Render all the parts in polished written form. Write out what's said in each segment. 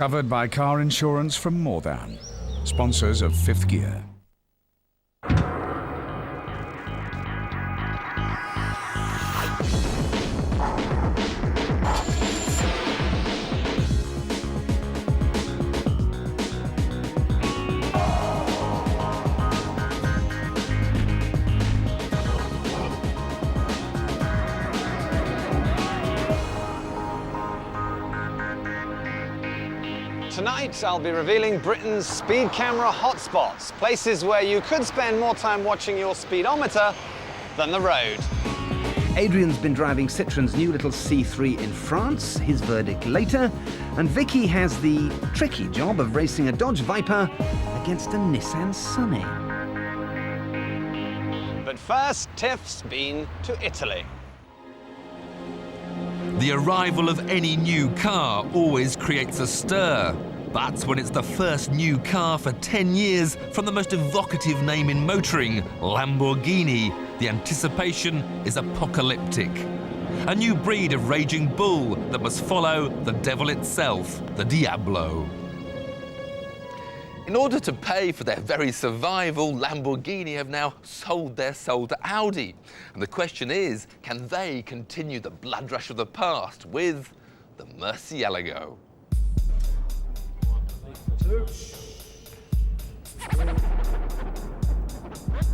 Covered by car insurance from More Than, sponsors of Fifth Gear. Tonight, I'll be revealing Britain's speed camera hotspots, places where you could spend more time watching your speedometer than the road. Adrian's been driving Citroën's new little C3 in France, his verdict later, and Vicky has the tricky job of racing a Dodge Viper against a Nissan Sunny. But first, Tiff's been to Italy. The arrival of any new car always creates a stir. That's when it's the first new car for 10 years from the most evocative name in motoring, Lamborghini. The anticipation is apocalyptic. A new breed of raging bull that must follow the devil itself, the Diablo. In order to pay for their very survival, Lamborghini have now sold their soul to Audi. And the question is, can they continue the blood rush of the past with the Murcielago?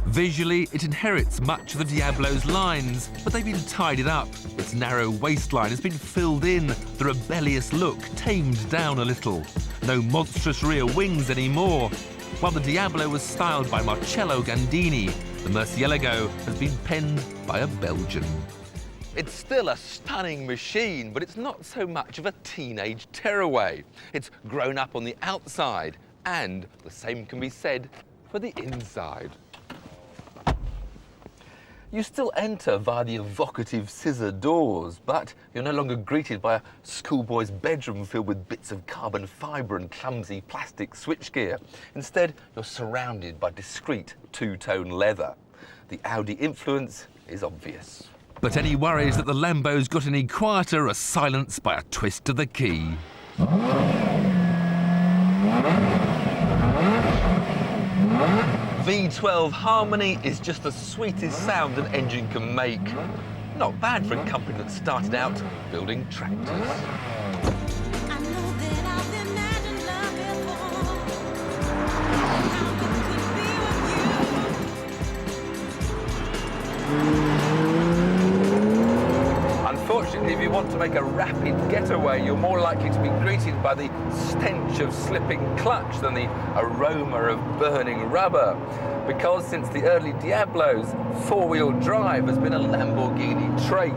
Visually, it inherits much of the Diablo's lines, but they've been tidied up. Its narrow waistline has been filled in, the rebellious look tamed down a little. No monstrous rear wings anymore. While the Diablo was styled by Marcello Gandini, the Murcielago has been penned by a Belgian. It's still a stunning machine, but it's not so much of a teenage tearaway. It's grown up on the outside, and the same can be said for the inside. You still enter via the evocative scissor doors, but you're no longer greeted by a schoolboy's bedroom filled with bits of carbon fibre and clumsy plastic switchgear. Instead, you're surrounded by discreet two-tone leather. The Audi influence is obvious. But any worries that the Lambo's got any quieter are silenced by a twist of the key. V12 Harmony is just the sweetest sound an engine can make. Not bad for a company that started out building tractors. Unfortunately, if you want to make a rapid getaway, you're more likely to be greeted by the stench of slipping clutch than the aroma of burning rubber. Because since the early Diablos, four-wheel drive has been a Lamborghini trait.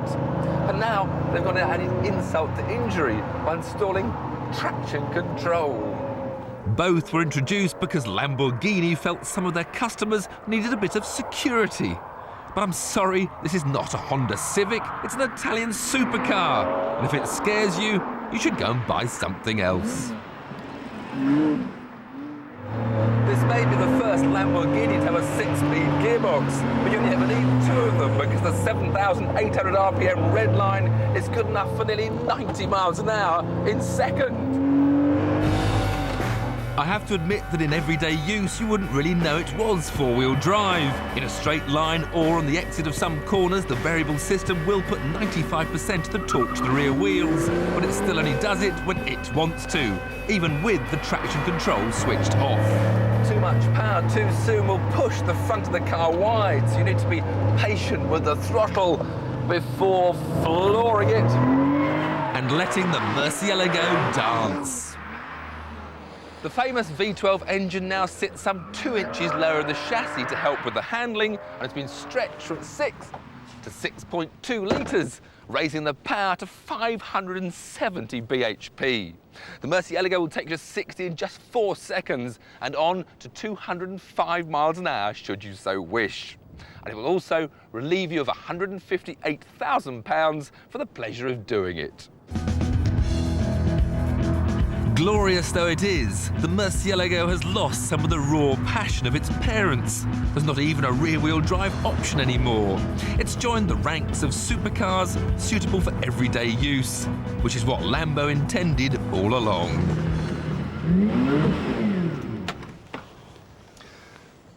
And now they've got an added insult to injury by installing traction control. Both were introduced because Lamborghini felt some of their customers needed a bit of security. But I'm sorry, this is not a Honda Civic, it's an Italian supercar. And if it scares you, you should go and buy something else. This may be the first Lamborghini to have a 6-speed gearbox, but you only ever need 2 of them because the 7,800 RPM red line is good enough for nearly 90 miles an hour in second. I have to admit that in everyday use, you wouldn't really know it was four-wheel drive. In a straight line or on the exit of some corners, the variable system will put 95% of the torque to the rear wheels, but it still only does it when it wants to, even with the traction control switched off. Too much power too soon will push the front of the car wide, so you need to be patient with the throttle before flooring it and letting the Murcielago dance. The famous V12 engine now sits some 2 inches lower in the chassis to help with the handling, and it's been stretched from 6 to 6.2 litres, raising the power to 570 bhp. The Murcielago will take you to 60 in just 4 seconds and on to 205 miles an hour should you so wish. And it will also relieve you of £158,000 for the pleasure of doing it. Glorious though it is, the Murcielago has lost some of the raw passion of its parents. There's not even a rear-wheel drive option anymore. It's joined the ranks of supercars suitable for everyday use, which is what Lambo intended all along.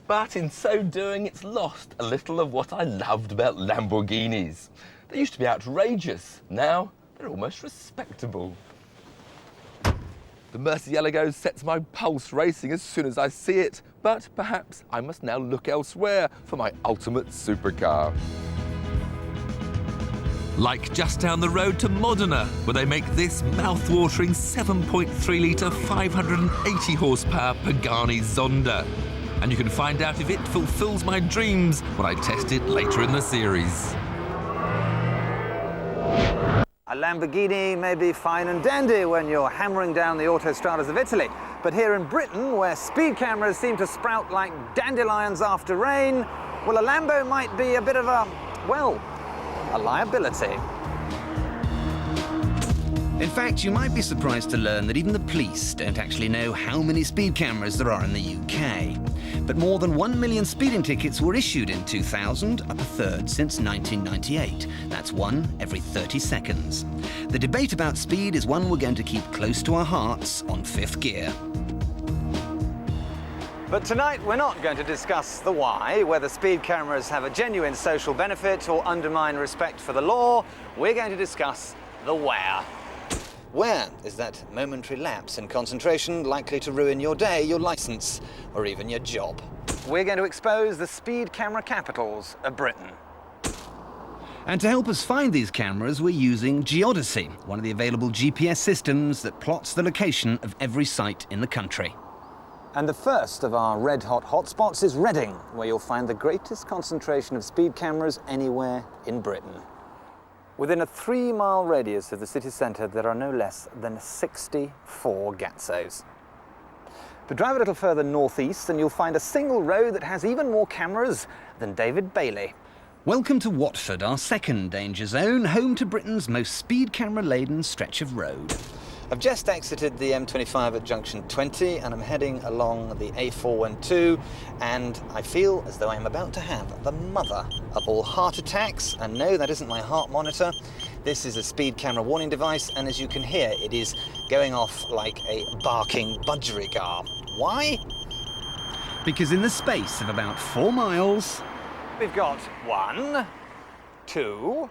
But in so doing, it's lost a little of what I loved about Lamborghinis. They used to be outrageous. Now, they're almost respectable. The Murcielago sets my pulse racing as soon as I see it, but perhaps I must now look elsewhere for my ultimate supercar. Like just down the road to Modena, where they make this mouth-watering 7.3-litre, 580 horsepower Pagani Zonda. And you can find out if it fulfills my dreams when I test it later in the series. A Lamborghini may be fine and dandy when you're hammering down the autostradas of Italy, but here in Britain, where speed cameras seem to sprout like dandelions after rain, well, a Lambo might be a bit of a, well, a liability. In fact, you might be surprised to learn that even the police don't actually know how many speed cameras there are in the UK. But more than 1 million speeding tickets were issued in 2000, up a third since 1998. That's one every 30 seconds. The debate about speed is one we're going to keep close to our hearts on Fifth Gear. But tonight we're not going to discuss the why, whether speed cameras have a genuine social benefit or undermine respect for the law. We're going to discuss the where. Where is that momentary lapse in concentration likely to ruin your day, your license, or even your job? We're going to expose the speed camera capitals of Britain. And to help us find these cameras, we're using Geodesy, one of the available GPS systems that plots the location of every site in the country. And the first of our red-hot hotspots is Reading, where you'll find the greatest concentration of speed cameras anywhere in Britain. Within a 3-mile radius of the city centre, there are no less than 64 Gazzos. But drive a little further northeast and you'll find a single road that has even more cameras than David Bailey. Welcome to Watford, our second danger zone, home to Britain's most speed camera-laden stretch of road. I've just exited the M25 at junction 20 and I'm heading along the A412, and I feel as though I'm about to have the mother of all heart attacks. And no, that isn't my heart monitor. This is a speed camera warning device, and as you can hear, it is going off like a barking budgerigar. Why? Because in the space of about 4 miles... We've got 1, 2,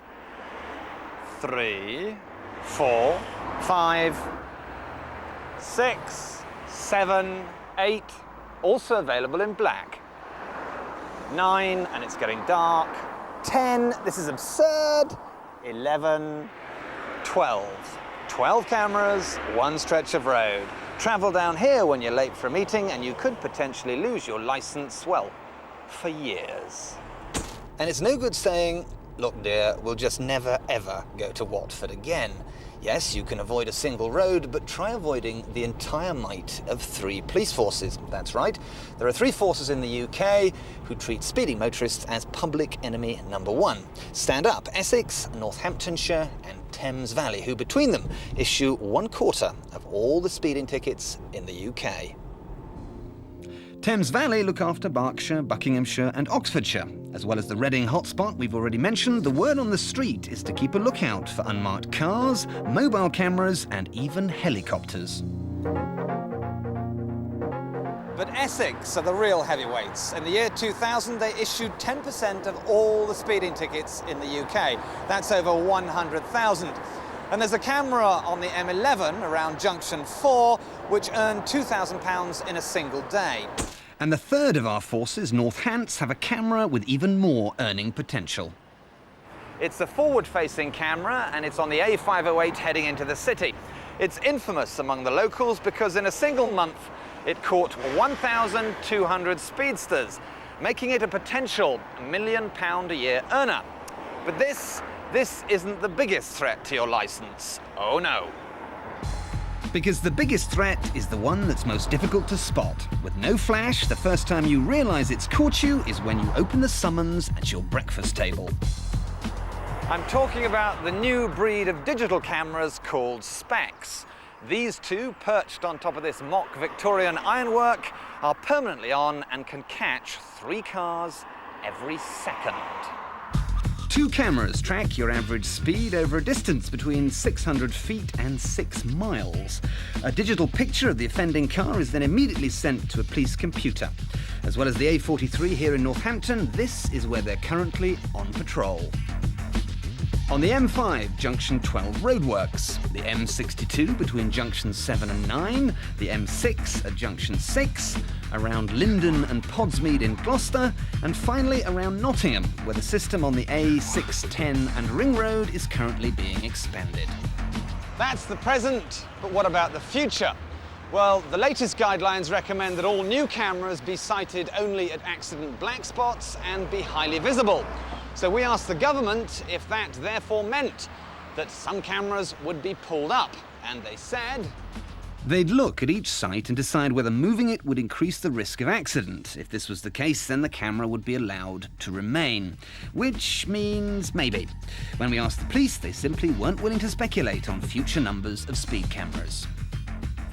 3, 4, 5, 6, 7, 8, also available in black. 9, and it's getting dark. 10, this is absurd. 11, 12. 12 cameras, 1 stretch of road. Travel down here when you're late for a meeting and you could potentially lose your license, well, for years. And it's no good saying, look dear, we'll just never ever go to Watford again. Yes, you can avoid a single road, but try avoiding the entire might of 3 police forces. That's right, there are 3 forces in the UK who treat speeding motorists as public enemy number 1. Stand Up Essex, Northamptonshire and Thames Valley, who between them issue 1/4 of all the speeding tickets in the UK. Thames Valley look after Berkshire, Buckinghamshire and Oxfordshire. As well as the Reading hotspot we've already mentioned, the word on the street is to keep a lookout for unmarked cars, mobile cameras and even helicopters. But Essex are the real heavyweights. In the year 2000, they issued 10% of all the speeding tickets in the UK. That's over 100,000. And there's a camera on the M11 around junction 4, which earned £2,000 in a single day. And the third of our forces, North Hants, have a camera with even more earning potential. It's a forward-facing camera, and it's on the A508 heading into the city. It's infamous among the locals because in a single month, it caught 1,200 speedsters, making it a potential £1 million a year earner. But this isn't the biggest threat to your license. Oh no. Because the biggest threat is the one that's most difficult to spot. With no flash, the first time you realise it's caught you is when you open the summons at your breakfast table. I'm talking about the new breed of digital cameras called Specs. These two, perched on top of this mock Victorian ironwork, are permanently on and can catch 3 cars every second. Two cameras track your average speed over a distance between 600 feet and 6 miles. A digital picture of the offending car is then immediately sent to a police computer. As well as the A43 here in Northampton, this is where they're currently on patrol. On the M5, Junction 12 roadworks, the M62 between Junction 7 and 9, the M6 at Junction 6, around Linden and Podsmead in Gloucester, and finally around Nottingham, where the system on the A610 and Ring Road is currently being expanded. That's the present, but what about the future? Well, the latest guidelines recommend that all new cameras be sighted only at accident black spots and be highly visible. So we asked the government if that therefore meant that some cameras would be pulled up, and they said they'd look at each site and decide whether moving it would increase the risk of accident. If this was the case, then the camera would be allowed to remain, which means maybe. When we asked the police, they simply weren't willing to speculate on future numbers of speed cameras.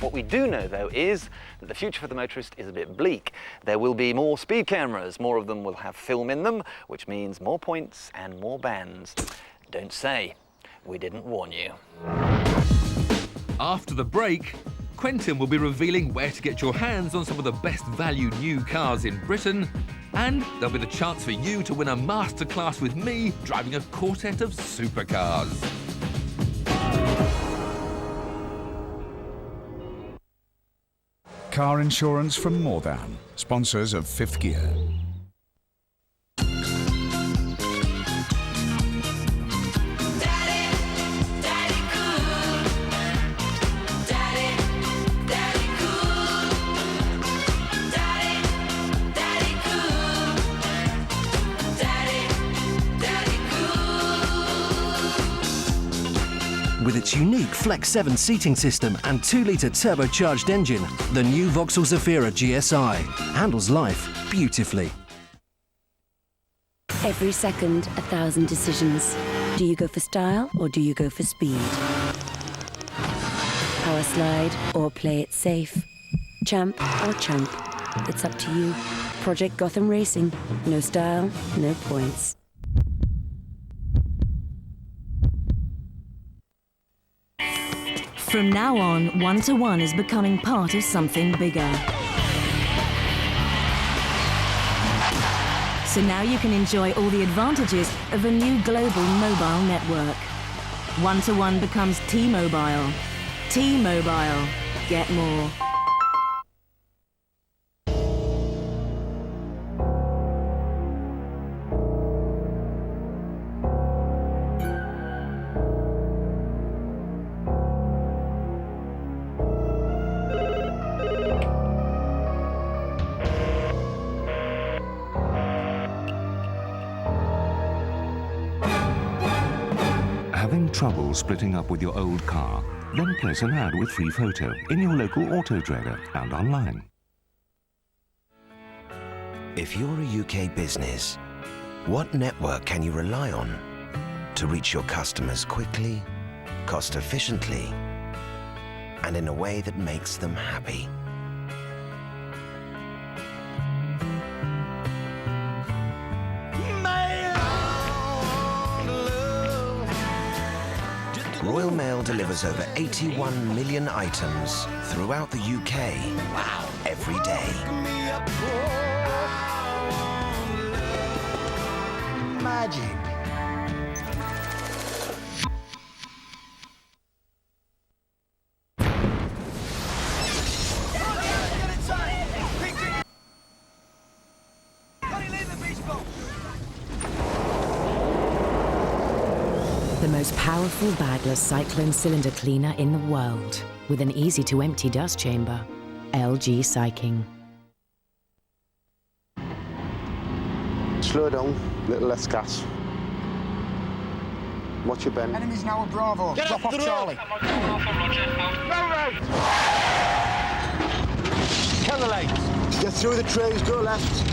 What we do know, though, is that the future for the motorist is a bit bleak. There will be more speed cameras. More of them will have film in them, which means more points and more bans. Don't say we didn't warn you. After the break, Quentin will be revealing where to get your hands on some of the best value new cars in Britain, and there'll be the chance for you to win a masterclass with me driving a quartet of supercars. Car insurance from More Than, sponsors of Fifth Gear. With its unique Flex 7 seating system and 2-litre turbocharged engine, the new Vauxhall Zafira GSI handles life beautifully. Every second, 1,000 decisions. Do you go for style or do you go for speed? Power slide or play it safe? Champ or chump? It's up to you. Project Gotham Racing. No style, no points. From now on, 1-to-1 is becoming part of something bigger. So now you can enjoy all the advantages of a new global mobile network. 1-to-1 becomes T-Mobile. T-Mobile. Get more. Having trouble splitting up with your old car? Then place an ad with free photo in your local auto trader and online. If you're a UK business, what network can you rely on to reach your customers quickly, cost efficiently, and in a way that makes them happy? Royal Mail delivers over 81 million items throughout the UK every day. Magic. The most powerful bagless cyclone cylinder cleaner in the world, with an easy-to-empty dust chamber. LG Cycling. Slow down, little less gas. Watch your bend. Enemies now at Bravo. Drop off Charlie. Cover lights. Get through the trees, go left.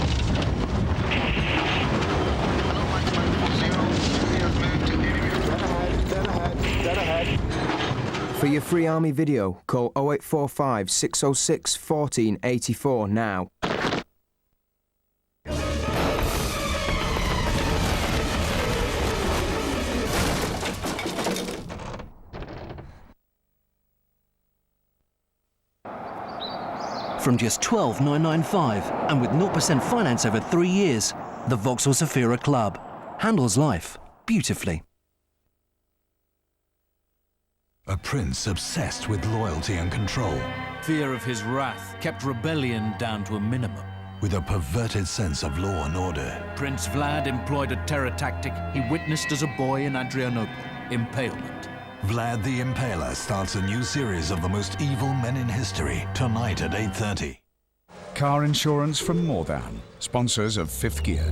Dead ahead. For your free army video, call 0845 606 1484 now. from just $12,995 and with 0% finance over 3 years. The Vauxhall Zafira Club handles life beautifully. A prince obsessed with loyalty and control. Fear of his wrath kept rebellion down to a minimum. With a perverted sense of law and order. Prince Vlad employed a terror tactic he witnessed as a boy in Adrianople: impalement. Vlad the Impaler starts a new series of the most evil men in history tonight at 8:30. Car insurance from More Than, sponsors of Fifth Gear.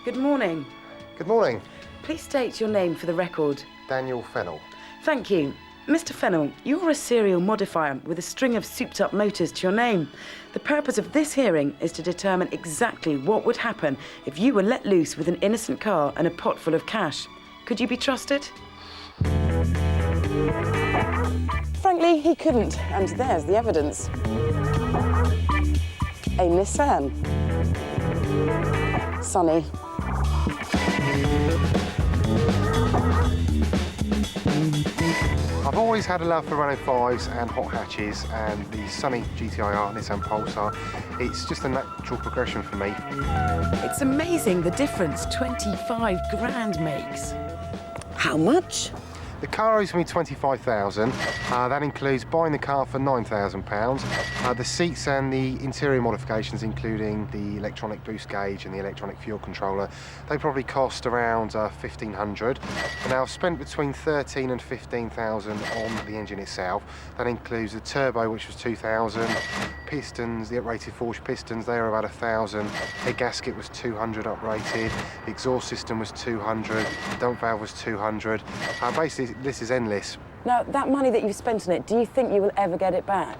Good morning. Good morning. Please state your name for the record. Daniel Fennell. Thank you. Mr. Fennell, you're a serial modifier with a string of souped-up motors to your name. The purpose of this hearing is to determine exactly what would happen if you were let loose with an innocent car and a pot full of cash. Could you be trusted? Frankly, he couldn't, and there's the evidence. A Nissan. Sunny. I've always had a love for Renault 5s and hot hatches, and the Sunny GTIR Nissan Pulsar, it's just a natural progression for me. It's amazing the difference 25 grand makes. How much? The car owes me £25,000. That includes buying the car for £9,000. The seats and the interior modifications, including the electronic boost gauge and the electronic fuel controller, they probably cost around £1,500. Now, I've spent between £13,000 and £15,000 on the engine itself. That includes the turbo, which was £2,000. Pistons, the uprated forged pistons, they were about £1,000. Head gasket was £200 uprated. The exhaust system was £200. Dump valve was £200. Basically, this is endless. Now, that money that you've spent on it, do you think you will ever get it back?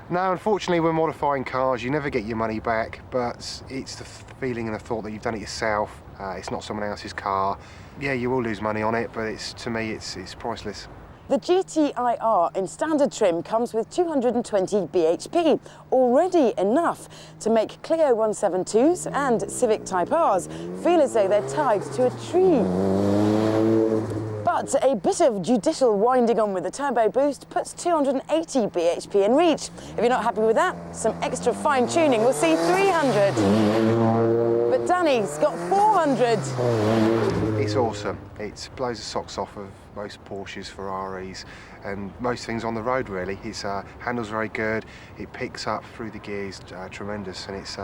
No, unfortunately, when modifying cars, you never get your money back, but it's the feeling and the thought that you've done it yourself. It's not someone else's car. Yeah, you will lose money on it, but to me, it's priceless. The GTIR in standard trim comes with 220 bhp, already enough to make Clio 172s and Civic Type Rs feel as though they're tied to a tree. But a bit of judicial winding on with the turbo boost puts 280 bhp in reach. If you're not happy with that, some extra fine tuning will see 300. But Danny's got 400. It's awesome. It blows the socks off of most Porsches, Ferraris, and most things on the road, really. Its handles very good. It picks up through the gears, tremendous, and its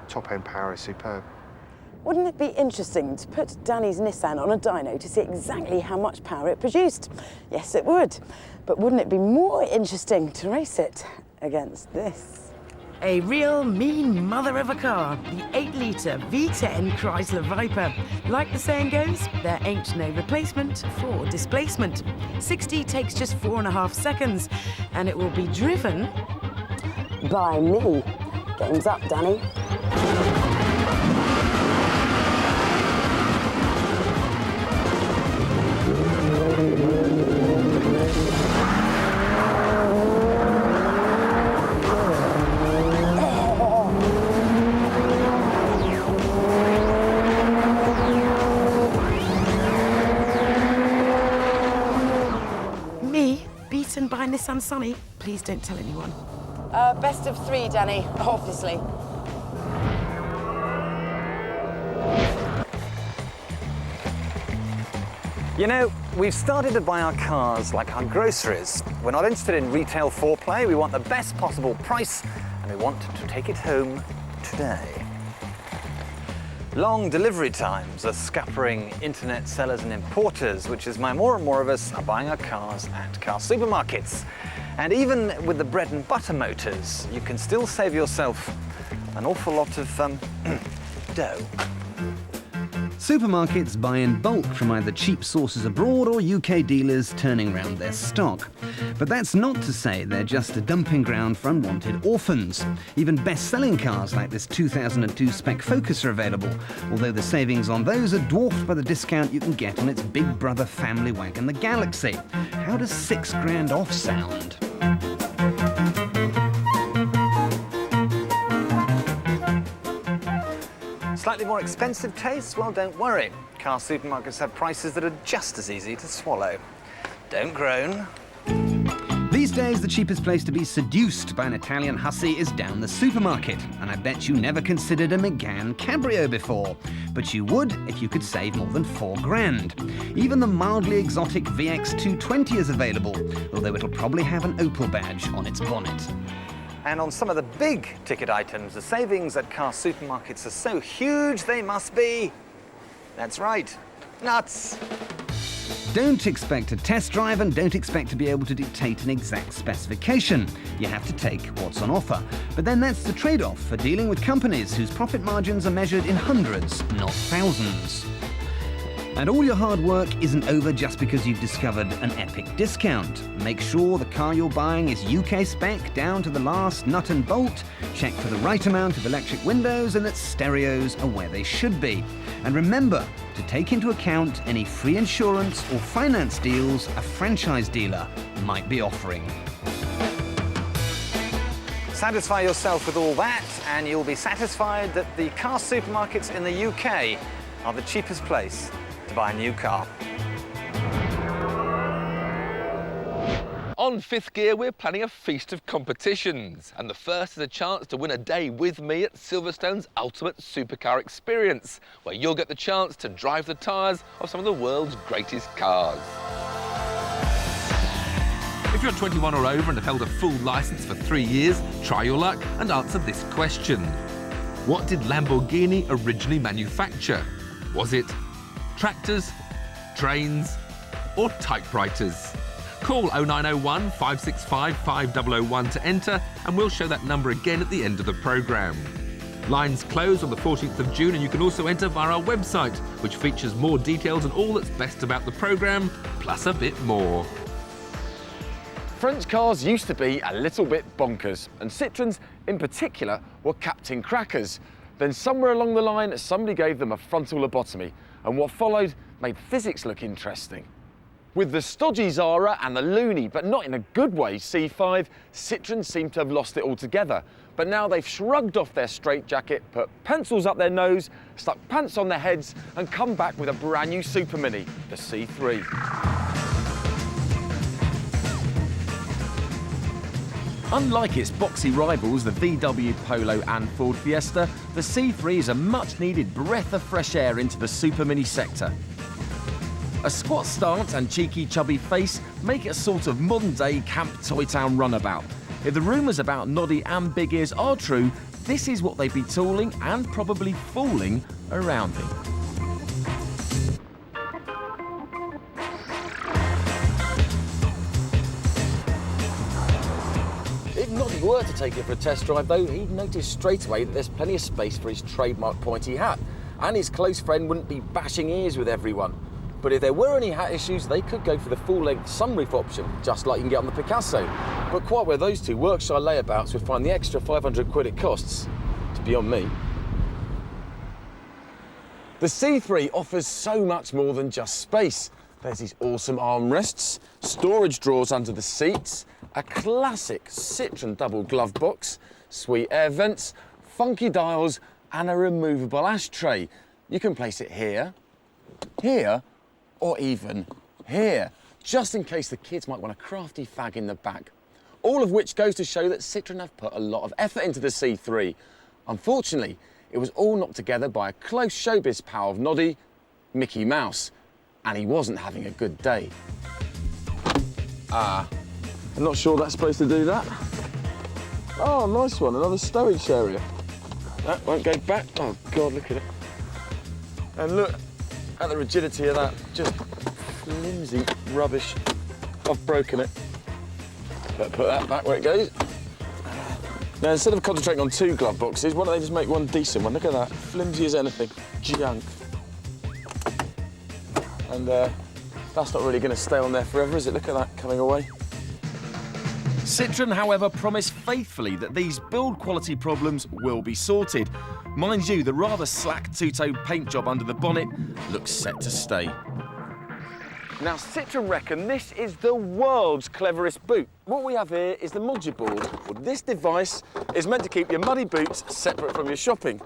top-end power is superb. Wouldn't it be interesting to put Danny's Nissan on a dyno to see exactly how much power it produced? Yes, it would. But wouldn't it be more interesting to race it against this? A real mean mother of a car, the 8-litre V10 Chrysler Viper. Like the saying goes, there ain't no replacement for displacement. 60 takes just 4.5 seconds, and it will be driven by me. Game's up, Danny. Me, beaten by Nissan Sunny. Please don't tell anyone. Best of 3, Danny, obviously. You know, we've started to buy our cars like our groceries. We're not interested in retail foreplay, we want the best possible price, and we want to take it home today. Long delivery times are scattering internet sellers and importers, which is why more and more of us are buying our cars at car supermarkets. And even with the bread and butter motors, you can still save yourself an awful lot of dough. Supermarkets buy in bulk from either cheap sources abroad or UK dealers turning round their stock. But that's not to say they're just a dumping ground for unwanted orphans. Even best-selling cars like this 2002 spec Focus are available, although the savings on those are dwarfed by the discount you can get on its big brother family wagon, the Galaxy. How does £6 grand off sound? Slightly more expensive tastes? Well, don't worry. Car supermarkets have prices that are just as easy to swallow. Don't groan. These days, the cheapest place to be seduced by an Italian hussy is down the supermarket, and I bet you never considered a Megane Cabrio before. But you would if you could save more than $4,000. Even the mildly exotic VX 220 is available, although it'll probably have an Opel badge on its bonnet. And on some of the big ticket items, the savings at car supermarkets are so huge they must be, that's right, nuts. Don't expect a test drive and don't expect to be able to dictate an exact specification. You have to take what's on offer. But then that's the trade-off for dealing with companies whose profit margins are measured in hundreds, not thousands. And all your hard work isn't over just because you've discovered an epic discount. Make sure the car you're buying is UK spec down to the last nut and bolt, check for the right amount of electric windows and that stereos are where they should be. And remember to take into account any free insurance or finance deals a franchise dealer might be offering. Satisfy yourself with all that and you'll be satisfied that the car supermarkets in the UK are the cheapest place to buy a new car. On Fifth Gear, we're planning a feast of competitions, and the first is a chance to win a day with me at Silverstone's Ultimate Supercar Experience, where you'll get the chance to drive the tyres of some of the world's greatest cars. If you're 21 or over and have held a full licence for 3 years, try your luck and answer this question. What did Lamborghini originally manufacture? Was it tractors, trains, or typewriters? Call 0901 565 5001 to enter, and we'll show that number again at the end of the programme. Lines close on the 14th of June, and you can also enter via our website, which features more details on all that's best about the programme, plus a bit more. French cars used to be a little bit bonkers, and Citroëns in particular were Captain Crackers. Then somewhere along the line, somebody gave them a frontal lobotomy, and what followed made physics look interesting. With the stodgy Zara and the loony, but not in a good way, C5, Citroën seem to have lost it altogether. But now they've shrugged off their straitjacket, put pencils up their nose, stuck pants on their heads, and come back with a brand new Super Mini, the C3. Unlike its boxy rivals, the VW Polo and Ford Fiesta, the C3 is a much-needed breath of fresh air into the Super Mini sector. A squat stance and cheeky, chubby face make it a sort of modern-day Camp Toy Town runabout. If the rumours about Noddy and Big Ears are true, this is what they'd be tooling and probably fooling around in. If Noddy were to take it for a test drive, though, he'd notice straight away that there's plenty of space for his trademark pointy hat, and his close friend wouldn't be bashing ears with everyone. But if there were any hat issues, they could go for the full-length sunroof option, just like you can get on the Picasso. But quite where those two Workshire layabouts would find the extra 500 quid it costs, it's beyond me. The C3 offers so much more than just space. There's these awesome armrests, storage drawers under the seats, a classic Citroën double glove box, sweet air vents, funky dials, and a removable ashtray. You can place it here, here, or even here, just in case the kids might want a crafty fag in the back. All of which goes to show that Citroën have put a lot of effort into the C3. Unfortunately, it was all knocked together by a close showbiz pal of Noddy, Mickey Mouse, and he wasn't having a good day. I'm not sure that's supposed to do that. Oh, nice one, another stowage area. That won't go back. Oh God, look at it. And look at the rigidity of that, just flimsy rubbish. I've broken it. Better put that back where it goes. Now, instead of concentrating on 2 glove boxes, why don't they just make one decent one? Look at that, flimsy as anything, junk. And that's not really going to stay on there forever, is it? Look at that coming away. Citroën, however, promise faithfully that these build quality problems will be sorted. Mind you, the rather slack two-tone paint job under the bonnet looks set to stay. Now, Citroën reckon this is the world's cleverest boot. What we have here is the Moduboard. Well, this device is meant to keep your muddy boots separate from your shopping.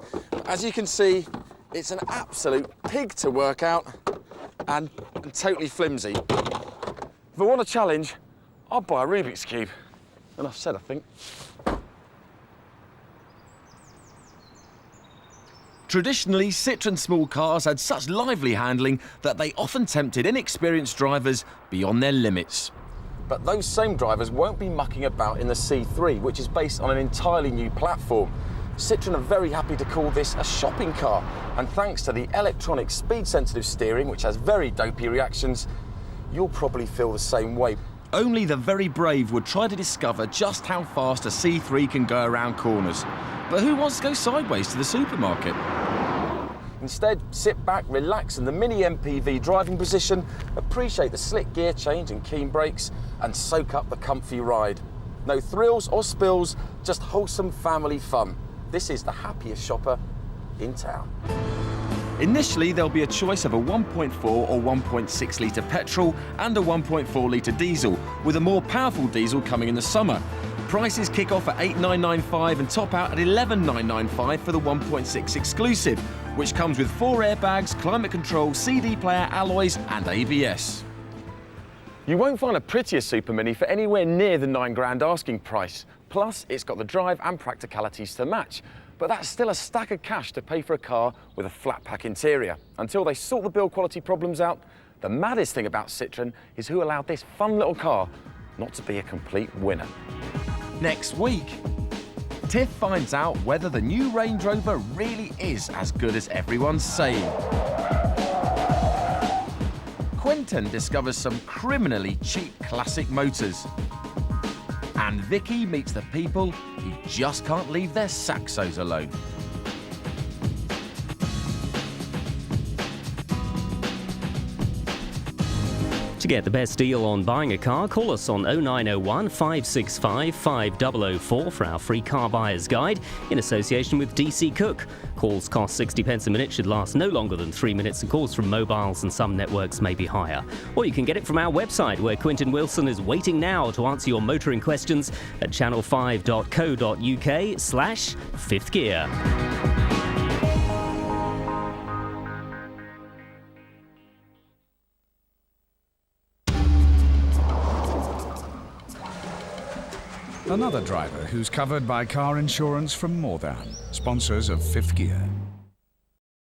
As you can see, It's an absolute pig to work out and totally flimsy. If I want a challenge, I'll buy a Rubik's Cube. Enough said, I think. Traditionally, Citroën small cars had such lively handling that they often tempted inexperienced drivers beyond their limits. But those same drivers won't be mucking about in the C3, which is based on an entirely new platform. Citroën are very happy to call this a shopping car, and thanks to the electronic speed-sensitive steering, which has very dopey reactions, you'll probably feel the same way. Only the very brave would try to discover just how fast a C3 can go around corners. But who wants to go sideways to the supermarket? Instead, sit back, relax in the Mini MPV driving position, appreciate the slick gear change and keen brakes, and soak up the comfy ride. No thrills or spills, just wholesome family fun. This is the happiest shopper in town. Initially, there'll be a choice of a 1.4 or 1.6 litre petrol and a 1.4 litre diesel, with a more powerful diesel coming in the summer. Prices kick off at $8,995 and top out at $11,995 for the 1.6 exclusive, which comes with 4 airbags, climate control, CD player, alloys and ABS. You won't find a prettier Super Mini for anywhere near the £9,000 asking price. Plus, it's got the drive and practicalities to match. But that's still a stack of cash to pay for a car with a flat pack interior. Until they sort the build quality problems out, the maddest thing about Citroën is who allowed this fun little car not to be a complete winner. Next week, Tiff finds out whether the new Range Rover really is as good as everyone's saying. Quentin discovers some criminally cheap classic motors. And Vicky meets the people who just can't leave their Saxos alone. To get the best deal on buying a car, call us on 0901 565 5004 for our free car buyer's guide in association with DC Cook. Calls cost 60 pence a minute, should last no longer than 3 minutes, and calls from mobiles and some networks may be higher. Or you can get it from our website, where Quentin Wilson is waiting now to answer your motoring questions at channel5.co.uk/fifth gear. Another driver who's covered by car insurance from More Than, sponsors of Fifth Gear.